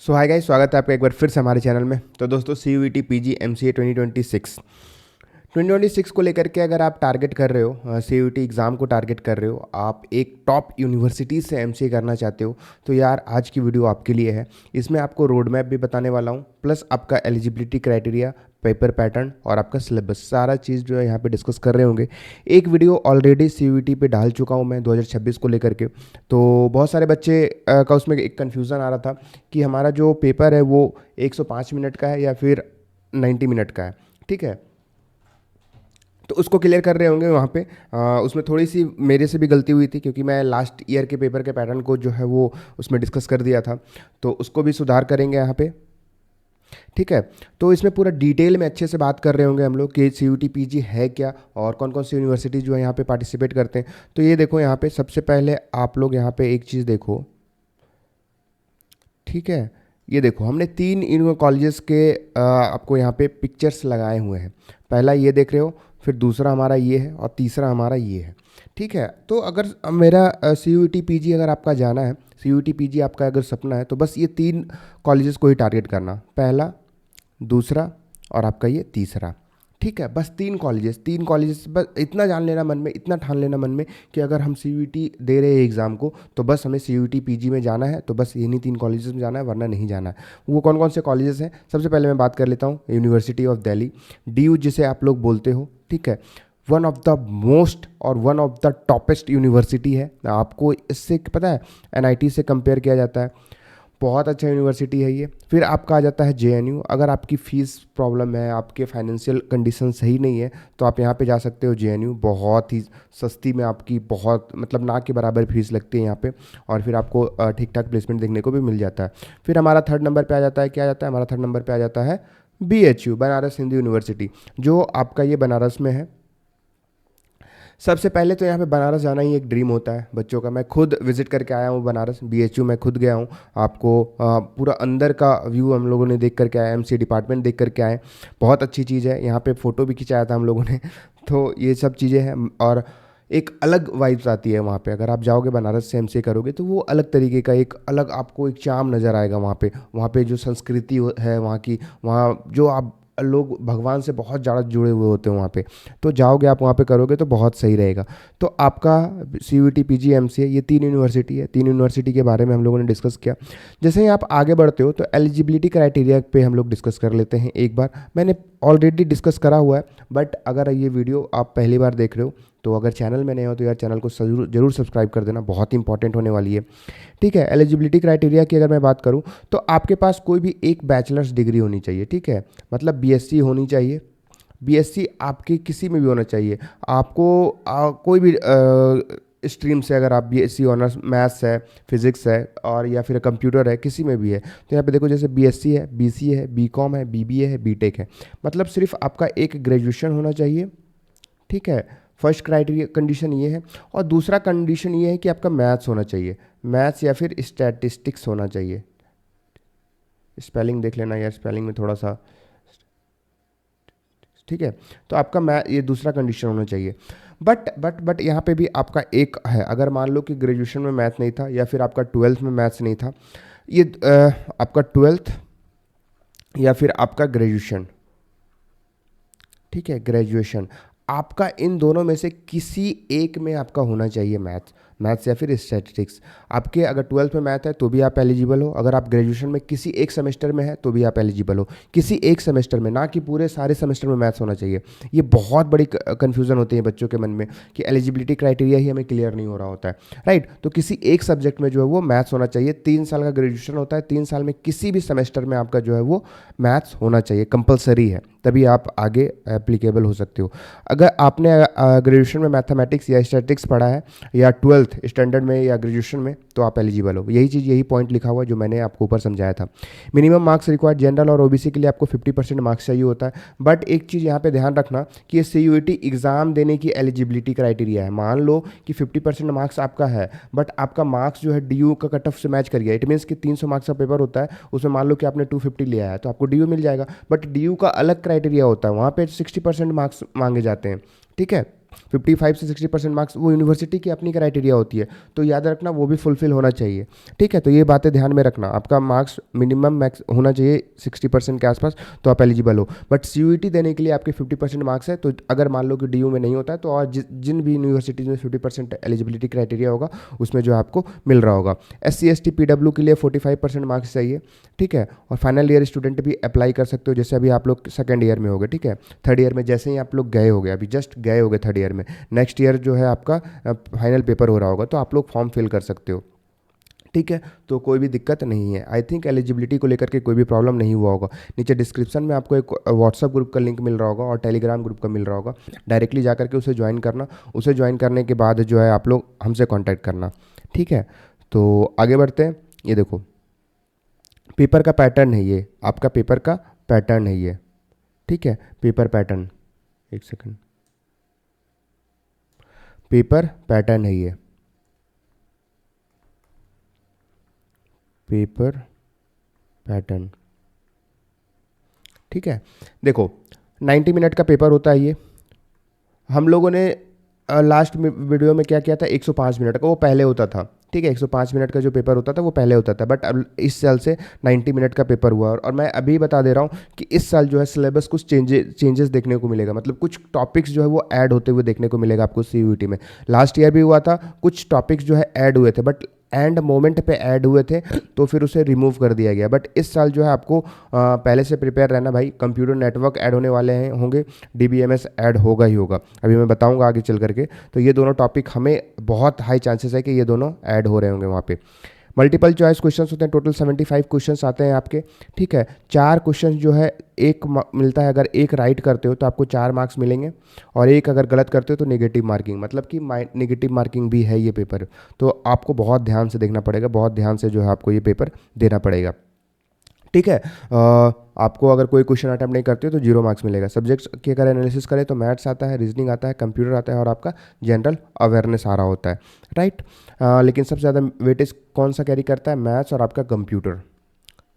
सो hi guys, स्वागत है आपका एक बार फिर से हमारे चैनल में। तो दोस्तों CUET PG MCA 2026 को लेकर के अगर आप टारगेट कर रहे हो, CUET एग्ज़ाम को टारगेट कर रहे हो, आप एक टॉप यूनिवर्सिटी से MCA करना चाहते हो, तो यार आज की वीडियो आपके लिए है। इसमें आपको रोड मैप भी बताने वाला हूँ, प्लस आपका एलिजिबिलिटी क्राइटेरिया, पेपर पैटर्न और आपका सिलेबस, सारा चीज़ जो है यहाँ पे डिस्कस कर रहे होंगे। एक वीडियो ऑलरेडी CUET पे डाल चुका हूँ मैं 2026 को लेकर के। तो बहुत सारे बच्चे का उसमें एक कन्फ्यूज़न आ रहा था कि हमारा जो पेपर है वो 105 मिनट का है या फिर 90 मिनट का है। ठीक है, तो उसको क्लियर कर रहे होंगे वहाँ पे। उसमें थोड़ी सी मेरे से भी गलती हुई थी, क्योंकि मैं लास्ट ईयर के पेपर के पैटर्न को जो है वो उसमें डिस्कस कर दिया था, तो उसको भी सुधार करेंगे यहाँ पे। ठीक है, तो इसमें पूरा डिटेल में अच्छे से बात कर रहे होंगे हम लोग कि CUET PG है क्या और कौन कौन सी यूनिवर्सिटी जो है यहाँ पे पार्टिसिपेट करते हैं। तो ये देखो, यहाँ पे सबसे पहले आप लोग यहाँ पे एक चीज़ देखो। ठीक है, ये देखो हमने 3 इन कॉलेजेस के आपको यहाँ पे पिक्चर्स लगाए हुए हैं। पहला ये देख रहे हो, फिर दूसरा हमारा ये है और तीसरा हमारा ये है। ठीक है, तो अगर मेरा CUET PG अगर आपका जाना है, CUET PG आपका अगर सपना है, तो बस ये 3 कॉलेजेस को ही टारगेट करना, पहला, दूसरा और आपका ये तीसरा। ठीक है, बस 3 कॉलेजेस बस इतना जान लेना मन में, इतना ठान लेना मन में कि अगर हम CUET दे रहे हैं एग्ज़ाम को, तो बस हमें CUET PG में जाना है, तो बस इन्हीं 3 कॉलेजेस में जाना है, वरना नहीं जाना है। वो कौन कौन से कॉलेजेस हैं, सबसे पहले मैं बात कर लेता हूँ। यूनिवर्सिटी ऑफ दिल्ली, DU जिसे आप लोग बोलते हो। ठीक है, वन ऑफ द मोस्ट और one of the toppest university है। आपको इससे पता है, NIT से कंपेयर किया जाता है, बहुत अच्छा यूनिवर्सिटी है ये। फिर आपका आ जाता है JNU। अगर आपकी फ़ीस प्रॉब्लम है, आपके फाइनेंशियल कंडीशन सही नहीं है, तो आप यहाँ पे जा सकते हो JNU। बहुत ही सस्ती में आपकी बहुत मतलब ना के बराबर फीस लगती है यहाँ पे, और फिर आपको ठीक ठाक प्लेसमेंट देखने को भी मिल जाता है। फिर हमारा थर्ड नंबर पे आ जाता है, क्या आ जाता है, हमारा थर्ड नंबर पे आ जाता है BHU, बनारस हिंदू यूनिवर्सिटी, जो आपका ये बनारस में है। सबसे पहले तो यहाँ पे बनारस जाना ही एक ड्रीम होता है बच्चों का। मैं खुद विजिट करके आया हूँ बनारस, BHU मैं खुद गया हूँ। आपको पूरा अंदर का व्यू हम लोगों ने देख करके आए, MCA डिपार्टमेंट देख करके आए। बहुत अच्छी चीज़ है, यहाँ पे फ़ोटो भी खिंचाया था हम लोगों ने तो ये सब चीज़ें हैं, और एक अलग वाइब्स आती है वहाँ पे। अगर आप जाओगे बनारस से MCA करोगे, तो वो अलग तरीके का एक अलग आपको एक चार्म नज़र आएगा वहाँ पे जो संस्कृति है वहाँ की, वहाँ जो आप लोग भगवान से बहुत ज़्यादा जुड़े हुए होते हैं वहाँ पे। तो जाओगे आप वहाँ पे करोगे तो बहुत सही रहेगा। तो आपका CUET PG MCA ये 3 यूनिवर्सिटी है। 3 यूनिवर्सिटी के बारे में हम लोगों ने डिस्कस किया। जैसे ही आप आगे बढ़ते हो, तो एलिजिबिलिटी क्राइटेरिया पे हम लोग डिस्कस कर लेते हैं एक बार। मैंने ऑलरेडी डिस्कस करा हुआ है, बट अगर ये वीडियो आप पहली बार देख रहे हो, तो अगर चैनल में नए हो तो यार चैनल को जरूर सब्सक्राइब कर देना, बहुत इंपॉर्टेंट होने वाली है। ठीक है, एलिजिबिलिटी क्राइटेरिया की अगर मैं बात करूं, तो आपके पास कोई भी एक बैचलर्स डिग्री होनी चाहिए। ठीक है, मतलब BSc होनी चाहिए। BSc आपके किसी में भी होना चाहिए। आपको कोई भी स्ट्रीम से, अगर आप BSc ऑनर्स मैथ्स है, फिजिक्स है, और या फिर कंप्यूटर है, किसी में भी है, तो यहाँ पे देखो जैसे BSc है, BCA है, BCom है, BBA है, BTech है। मतलब सिर्फ आपका एक ग्रेजुएशन होना चाहिए। ठीक है, फर्स्ट क्राइटेरिया कंडीशन ये है। और दूसरा कंडीशन ये है कि आपका मैथ्स होना चाहिए, मैथ्स या फिर स्टैटिस्टिक्स होना चाहिए। स्पेलिंग देख लेना यार, स्पेलिंग में थोड़ा सा। ठीक है, तो आपका ये दूसरा कंडीशन होना चाहिए। बट यहाँ पे भी आपका एक है, अगर मान लो कि ग्रेजुएशन में मैथ नहीं था, या फिर आपका 12th में मैथ्स नहीं था, ये आपका 12th या फिर आपका ग्रेजुएशन। ठीक है, ग्रेजुएशन आपका इन दोनों में से किसी एक में आपका होना चाहिए मैथ्स या फिर स्टैटिस्टिक्स। आपके अगर 12th में मैथ है तो भी आप एलिजिबल हो। अगर आप ग्रेजुएशन में किसी एक सेमेस्टर में है तो भी आप एलिजिबल हो, किसी एक सेमेस्टर में, ना कि पूरे सारे सेमेस्टर में मैथ्स होना चाहिए। ये बहुत बड़ी कन्फ्यूज़न होती है बच्चों के मन में कि एलिजिबिलिटी क्राइटेरिया ही हमें क्लियर नहीं हो रहा होता है। राइट, तो किसी एक सब्जेक्ट में जो है वो मैथ्स होना चाहिए। 3 साल का ग्रेजुएशन होता है, 3 साल में किसी भी सेमेस्टर में आपका जो है वो मैथ्स होना चाहिए, कंपलसरी है, तभी आप आगे एप्लीकेबल हो सकते हो। अगर आपने ग्रेजुएशन में मैथमेटिक्स या स्टैटिस्टिक्स पढ़ा है, या 12th स्टैंडर्ड में या ग्रेजुएशन में, तो आप एलिजिबल हो। यही पॉइंट लिखा हुआ है जो मैंने आपको ऊपर समझाया था। मिनिमम मार्क्स रिक्वायर्ड, जनरल और OBC के लिए आपको 50% मार्क्स चाहिए होता है। बट एक चीज़ यहाँ पे ध्यान रखना कि ये CUET एग्ज़ाम देने की एलिजिबिलिटी क्राइटेरिया है। मान लो कि 50% मार्क्स आपका है, बट आपका मार्क्स जो है DU का कट ऑफ से मैच कर गया। इट मीन्स कि 300 मार्क्स का पेपर होता है, उसमें मान लो कि आपने 250 लिया है, तो आपको DU मिल जाएगा। बट DU का अलग क्राइटेरिया होता है, वहाँ पे 60% मार्क्स मांगे जाते हैं। ठीक है, 55 से 60% मार्क्स वो यूनिवर्सिटी की अपनी क्राइटेरिया होती है, तो याद रखना वो भी फुलफिल होना चाहिए। ठीक है, तो ये बातें ध्यान में रखना, आपका मार्क्स मिनिमम मैक्स होना चाहिए 60% के आसपास, तो आप एलिजिबल हो। बट CUET देने के लिए आपके 50% मार्क्स है, तो अगर मान लो कि DU में नहीं होता है तो और जिन भी यूनिवर्सिटीज़ में 50% एलिजिबिलिटी क्राइटेरिया होगा उसमें जो है आपको मिल रहा होगा। SC ST PW के लिए 45% मार्क्स चाहिए। ठीक है, और फाइनल ईयर स्टूडेंट भी अप्लाई कर सकते हो, जैसे अभी आप लोग सेकंड ईयर में होगे। ठीक है, थर्ड ईयर में जैसे ही आप लोग गए होगे, अभी जस्ट गए होगे थर्ड ईयर में, नेक्स्ट ईयर जो है आपका फाइनल पेपर हो रहा होगा, तो आप लोग फॉर्म फिल कर सकते हो। ठीक है, तो कोई भी दिक्कत नहीं है। आई थिंक एलिजिबिलिटी को लेकर के कोई भी प्रॉब्लम नहीं हुआ होगा। नीचे डिस्क्रिप्शन में आपको एक व्हाट्सअप ग्रुप का लिंक मिल रहा होगा और टेलीग्राम ग्रुप का मिल रहा होगा, डायरेक्टली जा करके उसे ज्वाइन करना। उसे ज्वाइन करने के बाद जो है आप लोग हमसे कॉन्टैक्ट करना। ठीक है, तो आगे बढ़ते हैं। ये देखो पेपर का पैटर्न है, ये आपका पेपर का पैटर्न है ये। ठीक है, पेपर पैटर्न, एक सेकंड, पेपर पैटर्न है ये, पेपर पैटर्न। ठीक है, देखो 90 मिनट का पेपर होता है ये। हम लोगों ने लास्ट वीडियो में क्या किया था, 105 मिनट का, वो पहले होता था। ठीक है, 105 मिनट का जो पेपर होता था वो पहले होता था, बट अब इस साल से 90 मिनट का पेपर हुआ। और मैं अभी बता दे रहा हूँ कि इस साल जो है सिलेबस कुछ चेंजेस देखने को मिलेगा, मतलब कुछ टॉपिक्स जो है वो ऐड होते हुए देखने को मिलेगा आपको CUET में। लास्ट ईयर भी हुआ था, कुछ टॉपिक्स जो है ऐड हुए थे, बट एंड मोमेंट पे ऐड हुए थे तो फिर उसे रिमूव कर दिया गया। बट इस साल जो है आपको पहले से प्रिपेयर रहना भाई। कंप्यूटर नेटवर्क ऐड होने वाले हैं, होंगे, DBMS ऐड होगा ही होगा, अभी मैं बताऊंगा आगे चल करके। तो ये दोनों टॉपिक हमें बहुत हाई चांसेस है कि ये दोनों ऐड हो रहे होंगे वहाँ पे। मल्टीपल चॉइस क्वेश्चंस होते हैं, टोटल 75 क्वेश्चंस आते हैं आपके। ठीक है, 4 क्वेश्चंस जो है एक मिलता है, अगर एक राइट करते हो तो आपको 4 मार्क्स मिलेंगे, और एक अगर गलत करते हो तो नेगेटिव मार्किंग, मतलब कि नेगेटिव मार्किंग भी है ये पेपर। तो आपको बहुत ध्यान से देखना पड़ेगा, बहुत ध्यान से जो है आपको ये पेपर देना पड़ेगा। ठीक है, आपको अगर कोई क्वेश्चन अटैम्प्ट नहीं करते हो तो 0 मार्क्स मिलेगा। सब्जेक्ट्स की अगर एनालिसिस करें तो मैथ्स आता है, रीजनिंग आता है, कंप्यूटर आता है, और आपका जनरल अवेयरनेस आ रहा होता है। राइट, लेकिन सबसे ज़्यादा वेटेज कौन सा कैरी करता है, मैथ्स और आपका कंप्यूटर।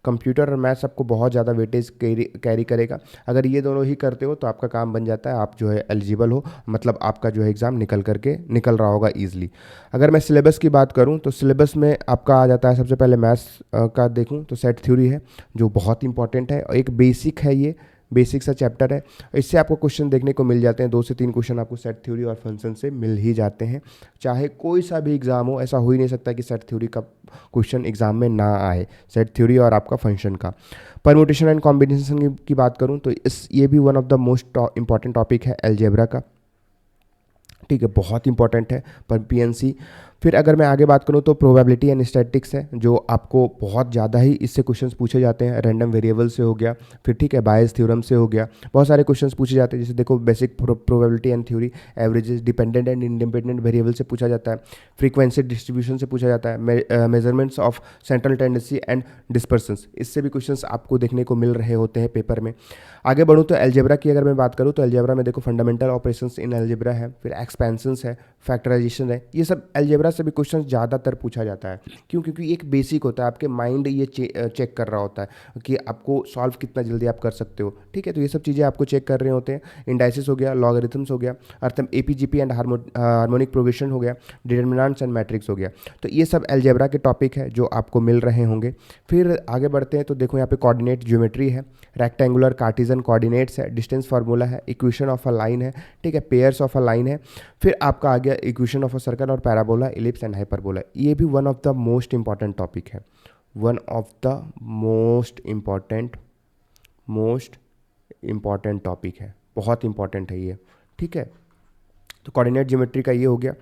कंप्यूटर और मैथ्स आपको बहुत ज़्यादा वेटेज कैरी करेगा। अगर ये दोनों ही करते हो तो आपका काम बन जाता है, आप जो है एलिजिबल हो, मतलब आपका जो है एग्ज़ाम निकल रहा होगा ईजिली। अगर मैं सिलेबस की बात करूं तो सिलेबस में आपका आ जाता है, सबसे पहले मैथ्स का देखूं तो सेट थ्योरी है जो बहुत इंपॉर्टेंट है, एक बेसिक है, ये बेसिक सा चैप्टर है। इससे आपको क्वेश्चन देखने को मिल जाते हैं, 2 से 3 क्वेश्चन आपको सेट थ्योरी और फंक्शन से मिल ही जाते हैं। चाहे कोई सा भी एग्ज़ाम हो, ऐसा हो ही नहीं सकता कि सेट थ्योरी का क्वेश्चन एग्जाम में ना आए, सेट थ्योरी और आपका फंक्शन का। परम्यूटेशन एंड कॉम्बिनेशन की बात करूं तो ये भी one of the most important topic है अलजेब्रा का। ठीक है, बहुत इंपॉर्टेंट है पर PNC। फिर अगर मैं आगे बात करूं तो प्रोबेबिलिटी एंड स्टैटिस्टिक्स है, जो आपको बहुत ज़्यादा ही इससे क्वेश्चंस पूछे जाते हैं। रैंडम वेरिएबल से हो गया, फिर ठीक है बायस थ्योरम से हो गया, बहुत सारे क्वेश्चंस पूछे जाते हैं। जैसे देखो basic probability and theory, averages, dependent and independent variable से पूछा जाता है, फ्रीक्वेंसी डिस्ट्रीब्यूशन से पूछा जाता है, measurements of central tendency and dispersions, इससे भी क्वेश्चंस आपको देखने को मिल रहे होते हैं पेपर में। आगे बढ़ूँ तो अलजेब्रा की अगर मैं बात करूँ तो अलजेब्रा में देखो फंडामेंटल ऑपरेशंस इन अलजेब्रा है, फिर एक्सपेंशंस है, फैक्टराइजेशन है, ये सब अलजेब्रा से भी क्वेश्चन ज़्यादातर पूछा जाता है। क्यों? क्योंकि एक बेसिक होता है, आपके माइंड ये चेक कर रहा होता है कि आपको सॉल्व कितना जल्दी आप कर सकते हो। ठीक है, तो ये सब चीज़ें आपको चेक कर रहे होते हैं। इंडाइसिस हो गया, लॉगरिथम्स हो गया, अर्थम APGP एंड हार्मोनिक प्रोग्रेशन हो गया, डिटर्मिनेंट्स एंड मैट्रिक्स हो गया। तो ये सब अलजेब्रा के टॉपिक है जो आपको मिल रहे होंगे। फिर आगे बढ़ते हैं तो देखो यहाँ पे कोऑर्डिनेट ज्योमेट्री है, रेक्टेंगुलर कार्टिजन कोऑर्डिनेट्स है, डिस्टेंस फार्मूला है, इक्वेशन ऑफ अ लाइन है, ठीक है, पेयर्स ऑफ अ लाइन है। फिर आपका आ गया इक्वेशन ऑफ अ सर्कल और पैराबोला, इलिप्स एंड हाइपरबोला। ये भी one of the most important topic है, one of the most important topic है, बहुत इंपॉर्टेंट है ये। ठीक है, तो कोऑर्डिनेट ज्योमेट्री का ये हो गया।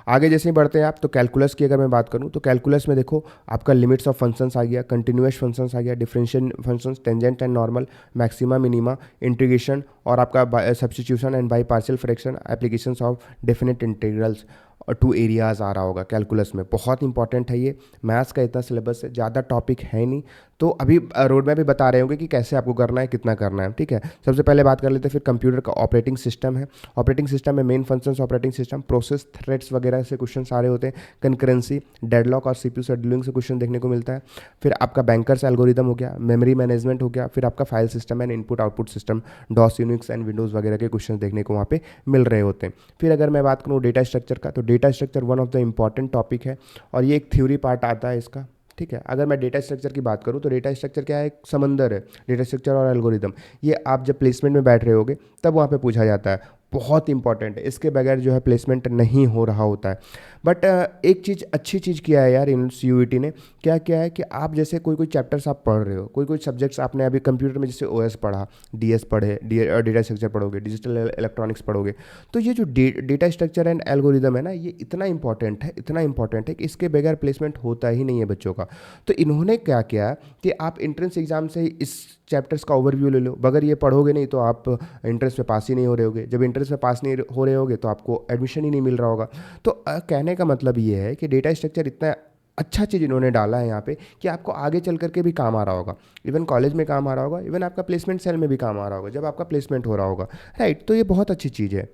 आगे जैसे ही बढ़ते हैं आप तो कैलकुलस की अगर मैं बात करूं तो कैलकुलस में देखो आपका लिमिट्स ऑफ फंक्शंस आ गया, कंटिन्यूअस फंक्शंस आ गया, differential functions, tangent and normal, maxima minima, integration और आपका substitution and by partial fraction, applications of definite integrals और 2 एरियाज़ आ रहा होगा कैलकुलस में। बहुत इंपॉर्टेंट है ये। मैथ्स का इतना सिलेबस है, ज़्यादा टॉपिक है नहीं, तो अभी रोड मैप भी बता रहे होंगे कि कैसे आपको करना है, कितना करना है, ठीक है। सबसे पहले बात कर लेते हैं फिर कंप्यूटर का ऑपरेटिंग सिस्टम है। ऑपरेटिंग सिस्टम में main functions operating system, process, threads वगैरह से क्वेश्चन सारे होते हैं। कंकरेंसी, डेडलॉक और सीपीयू शेड्यूलिंग से क्वेश्चन देखने को मिलता है। फिर आपका बैंकर्स एल्गोरिदम हो गया, मेमोरी मैनेजमेंट हो गया, फिर आपका file system and input output system, DOS, Unix and Windows वगैरह के क्वेश्चन देखने को वहाँ पे मिल रहे होते हैं। फिर अगर मैं बात करूँ डेटा स्ट्रक्चर का, तो data structure one of the important topic है और ये एक थ्योरी पार्ट आता है इसका, ठीक है। अगर मैं डेटा स्ट्रक्चर की बात करूँ तो डेटा स्ट्रक्चर क्या है, एक समंदर है डेटा स्ट्रक्चर और एल्गोरिदम। ये आप जब प्लेसमेंट में बैठ रहे होगे तब वहाँ पे पूछा जाता है, बहुत इंपॉर्टेंट है, इसके बगैर जो है प्लेसमेंट नहीं हो रहा होता है। बट एक चीज़ अच्छी चीज़ किया है यार इन CUET ने, क्या किया है कि आप जैसे कोई कोई चैप्टर्स आप पढ़ रहे हो, कोई कोई सब्जेक्ट्स आपने अभी कंप्यूटर में जैसे OS पढ़ा, DS पढ़े, डेटा स्ट्रक्चर पढ़ोगे, डिजिटल इलेक्ट्रॉनिक्स पढ़ोगे, तो ये जो डेटा स्ट्रक्चर एंड एल्गोरिदम है ना, ये इतना इंपॉर्टेंट है, इतना इंपॉर्टेंट है कि इसके बगैर प्लेसमेंट होता ही नहीं है बच्चों का। तो इन्होंने क्या किया कि आप एंट्रेंस एग्जाम से इस चैप्टर्स का ओवरव्यू ले लो, बगैर ये पढ़ोगे नहीं तो आप एंट्रेंस में पास ही नहीं हो रहे होगे, जब एंट्रेंस में पास नहीं हो रहे होगे तो आपको एडमिशन ही नहीं मिल रहा होगा। तो कहने का मतलब ये है कि डेटा स्ट्रक्चर इतना अच्छा चीज़ इन्होंने डाला है यहाँ पे कि आपको आगे चल करके भी काम आ रहा होगा, इवन कॉलेज में काम आ रहा होगा, इवन आपका प्लेसमेंट सेल में भी काम आ रहा होगा जब आपका प्लेसमेंट हो रहा होगा, राइट। तो ये बहुत अच्छी चीज़ है।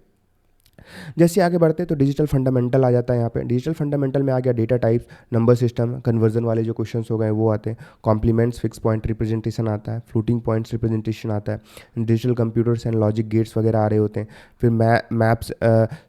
जैसे आगे बढ़ते हैं तो डिजिटल फंडामेंटल आ जाता है यहाँ पे। डिजिटल फंडामेंटल में आ गया data types, number system, conversion वाले जो क्वेश्चंस हो गए वो आते हैं, कॉम्प्लीमेंट्स, फिक्स पॉइंट रिप्रेजेंटेशन आता है, फ्लोटिंग पॉइंट्स रिप्रेजेंटेशन आता है, digital computers and logic gates वगैरह आ रहे होते हैं, फिर मैप्स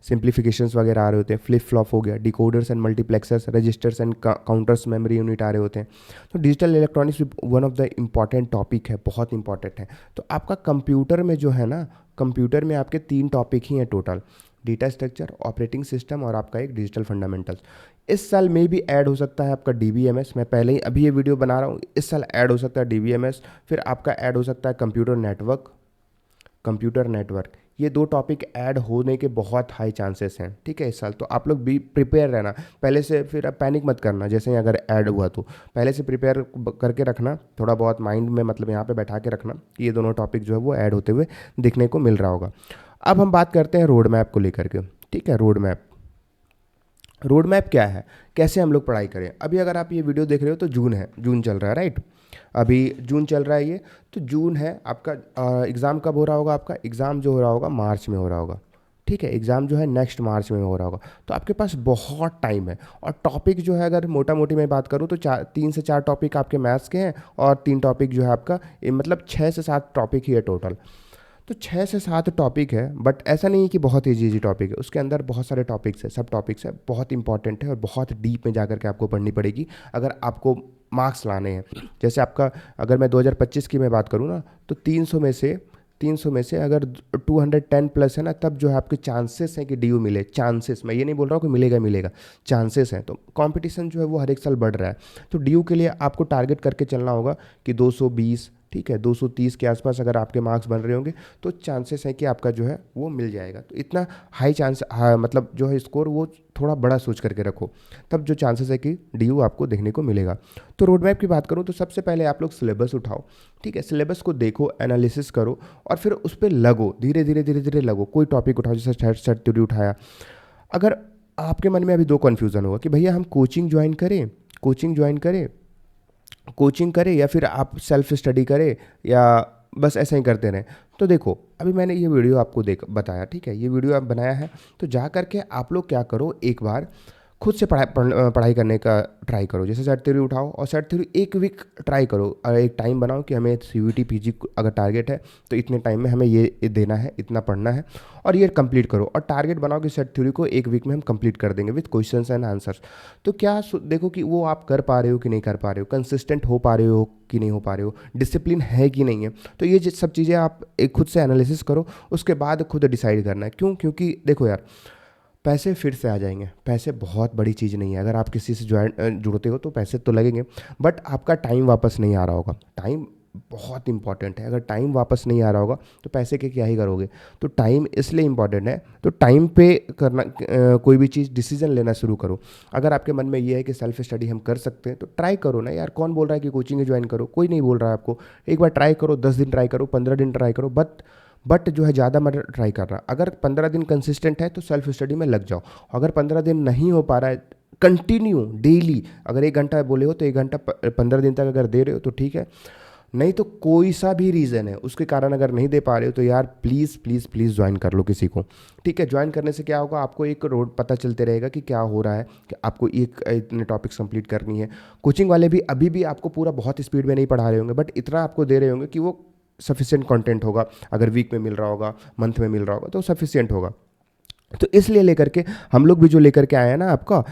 सिंप्लीफिकेशंस वगैरह आ रहे होते हैं, फ्लिप फ्लॉप हो गया, decoders and multiplexers, registers and counters, memory unit आ रहे होते हैं। तो डिजिटल इलेक्ट्रॉनिक्स भी one of the important topic है, बहुत इंपॉर्टेंट है। तो आपका कंप्यूटर में जो है ना, कंप्यूटर में आपके 3 टॉपिक ही हैं total, data structure, operating system और आपका एक डिजिटल फंडामेंटल्स। इस साल में भी ऐड हो सकता है आपका DBMS, मैं पहले ही अभी ये वीडियो बना रहा हूँ, इस साल ऐड हो सकता है DBMS, फिर आपका ऐड हो सकता है कंप्यूटर नेटवर्क। ये 2 टॉपिक ऐड होने के बहुत हाई चांसेस हैं, ठीक है, इस साल। तो आप लोग भी प्रिपेयर रहना पहले से, फिर अब पैनिक मत करना जैसे ही अगर ऐड हुआ तो पहले से प्रिपेयर करके रखना, थोड़ा बहुत माइंड में मतलब यहाँ पे बैठा के रखना कि ये दोनों टॉपिक जो है वो ऐड होते हुए देखने को मिल रहा होगा। अब हम बात करते हैं रोड मैप को लेकर के, ठीक है। रोड मैप क्या है, कैसे हम लोग पढ़ाई करें। अभी अगर आप ये वीडियो देख रहे हो तो जून है, जून चल रहा है, राइट। अभी जून चल रहा है ये, तो जून है आपका, एग्ज़ाम कब हो रहा होगा, आपका एग्ज़ाम जो हो रहा होगा मार्च में हो रहा होगा, ठीक है। एग्ज़ाम जो है नेक्स्ट मार्च में हो रहा होगा, तो आपके पास बहुत टाइम है। और टॉपिक जो है अगर मोटा मोटी मैं बात करूँ तो 3 से 4 टॉपिक आपके मैथ्स के हैं और 3 टॉपिक जो है आपका, मतलब 6 से 7 टॉपिक ही है टोटल। तो 6 से 7 टॉपिक है, बट ऐसा नहीं है कि बहुत ईजी टॉपिक है, उसके अंदर बहुत सारे टॉपिक्स है, सब टॉपिक्स है, बहुत इंपॉर्टेंट है और बहुत डीप में जाकर के आपको पढ़नी पड़ेगी अगर आपको मार्क्स लाने हैं। जैसे आपका अगर मैं 2025 की मैं बात करूँ ना, तो 300 में से अगर 210 प्लस है ना, तब जो है आपके चांसेस हैं कि DU मिले। चांसेस, मैं ये नहीं बोल रहा हूँ कि मिलेगा, चांसेस हैं। तो कंपटीशन जो है वो हर एक साल बढ़ रहा है, तो DU के लिए आपको टारगेट करके चलना होगा कि 220, ठीक है, 230 के आसपास अगर आपके मार्क्स बन रहे होंगे तो चांसेस है कि आपका जो है वो मिल जाएगा। तो इतना हाई चांस, मतलब जो है स्कोर वो थोड़ा बड़ा सोच करके रखो, तब जो चांसेस है कि DU आपको देखने को मिलेगा। तो रोड मैप की बात करूँ तो सबसे पहले आप लोग सिलेबस उठाओ, ठीक है, सिलेबस को देखो, एनालिसिस करो और फिर उस पर लगो, धीरे धीरे लगो। कोई टॉपिक उठाओ, जैसे सेट थ्योरी उठाया। अगर आपके मन में अभी 2 कन्फ्यूज़न होगा कि भैया हम कोचिंग ज्वाइन करें या फिर आप सेल्फ स्टडी करें या बस ऐसा ही करते रहें। तो देखो, अभी मैंने ये वीडियो आपको बताया, ठीक है, ये वीडियो आप बनाया है, तो जा करके आप लोग क्या करो, एक बार खुद से पढ़ाई करने का ट्राई करो। जैसे सेट थ्योरी उठाओ और सेट थ्योरी 1 वीक ट्राई करो, एक टाइम बनाओ कि हमें CUET PG अगर टारगेट है तो इतने टाइम में हमें ये देना है, इतना पढ़ना है और ये कंप्लीट करो। और टारगेट बनाओ कि सेट थ्योरी को 1 वीक में हम कंप्लीट कर देंगे विद क्वेश्चंस एंड आंसर्स। तो क्या देखो कि वो आप कर पा रहे हो कि नहीं कर पा रहे हो, कंसिस्टेंट हो पा रहे हो कि नहीं हो पा रहे हो, डिसिप्लिन है कि नहीं है। तो ये सब चीज़ें आप एक खुद से एनालिसिस करो, उसके बाद खुद डिसाइड करना है। क्योंकि देखो यार, पैसे फिर से आ जाएंगे, पैसे बहुत बड़ी चीज़ नहीं है। अगर आप किसी से जुड़ते हो तो पैसे तो लगेंगे, बट आपका टाइम वापस नहीं आ रहा होगा। टाइम बहुत इंपॉर्टेंट है, अगर टाइम वापस नहीं आ रहा होगा तो पैसे के क्या ही करोगे। तो टाइम इसलिए इंपॉर्टेंट है, तो टाइम पे करना, कोई भी चीज़ डिसीजन लेना शुरू करो। अगर आपके मन में ये है कि सेल्फ स्टडी हम कर सकते हैं तो ट्राई करो ना यार। कौन बोल रहा है कि कोचिंग ज्वाइन करो, कोई नहीं बोल रहा है आपको। एक बार ट्राई करो, 10 दिन ट्राई करो, 15 दिन ट्राई करो, बट जो है ज़्यादा मत ट्राई कर रहा। अगर 15 दिन कंसिस्टेंट है तो सेल्फ स्टडी में लग जाओ। अगर 15 दिन नहीं हो पा रहा है कंटिन्यू डेली अगर 1 घंटा बोले हो तो 1 घंटा 15 दिन तक अगर दे रहे हो तो ठीक है, नहीं तो कोई सा भी रीज़न है उसके कारण अगर नहीं दे पा रहे हो तो यार प्लीज़ प्लीज़ प्लीज़ ज्वाइन कर लो किसी को। ठीक है, ज्वाइन करने से क्या होगा, आपको एक रोड पता चलते रहेगा कि क्या हो रहा है, कि आपको एक इतने टॉपिक्स कंप्लीट करनी है। कोचिंग वाले भी अभी भी आपको पूरा बहुत स्पीड में नहीं पढ़ा रहे होंगे, बट इतना आपको दे रहे होंगे कि वो सफिशिएंट कंटेंट होगा। अगर वीक में मिल रहा होगा, मंथ में मिल रहा होगा तो सफिशिएंट होगा। तो इसलिए लेकर के हम लोग भी जो लेकर के आए हैं ना आपका,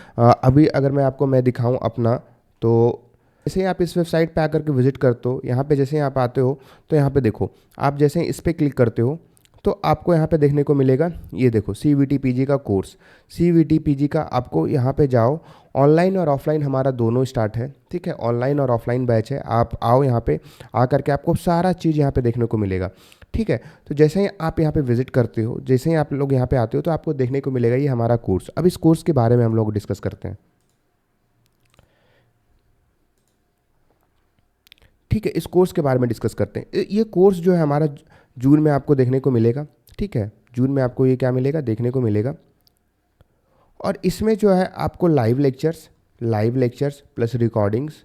अभी अगर मैं दिखाऊं अपना, तो जैसे ही आप इस वेबसाइट पे आकर के विजिट करते हो, यहाँ पे जैसे ही आप आते हो तो यहाँ पे देखो, आप जैसे ही इस पर क्लिक करते हो तो आपको यहाँ पे देखने को मिलेगा, ये देखो CVT PG का कोर्स। CVT PG का आपको यहाँ पे जाओ, ऑनलाइन और ऑफलाइन हमारा दोनों स्टार्ट है। ठीक है, ऑनलाइन और ऑफलाइन बैच है। आप आओ यहाँ पे, आकर के आपको सारा चीज़ यहाँ पे देखने को मिलेगा। ठीक है, तो जैसे ही आप यहाँ पे विजिट करते हो, जैसे ही आप लोग यहाँ पे आते हो तो आपको देखने को मिलेगा ये हमारा कोर्स। अब इस कोर्स के बारे में हम लोग डिस्कस करते हैं। ठीक है, इस कोर्स के बारे में डिस्कस करते हैं। ये कोर्स जो है हमारा जून में आपको देखने को मिलेगा। ठीक है, जून में आपको ये क्या मिलेगा, देखने को मिलेगा। और इसमें जो है आपको लाइव लेक्चर्स प्लस रिकॉर्डिंग्स,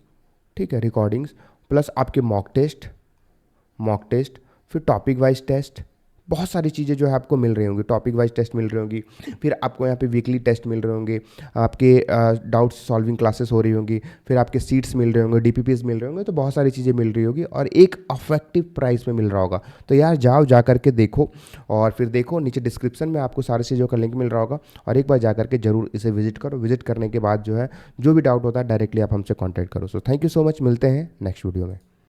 ठीक है, रिकॉर्डिंग्स प्लस आपके मॉक टेस्ट, फिर टॉपिक वाइज टेस्ट, बहुत सारी चीज़ें जो है आपको मिल रही होंगी। टॉपिक वाइज टेस्ट मिल रही होंगी, फिर आपको यहाँ पे वीकली टेस्ट मिल रहे होंगे, आपके डाउट्स सॉल्विंग क्लासेस हो रही होंगी, फिर आपके सीट्स मिल रहे होंगे, DPPs मिल रहे होंगे, तो बहुत सारी चीज़ें मिल रही होगी और एक अफेक्टिव प्राइस में मिल रहा होगा। तो यार जाओ, जा करके देखो, और फिर देखो नीचे डिस्क्रिप्शन में आपको सारी चीज़ों का लिंक मिल रहा होगा, और एक बार जा करके जरूर इसे विजिट करो। विजिट करने के बाद जो है जो भी डाउट होता है डायरेक्टली आप हमसे कॉन्टैक्ट करो। So thank you so much, मिलते हैं नेक्स्ट वीडियो में।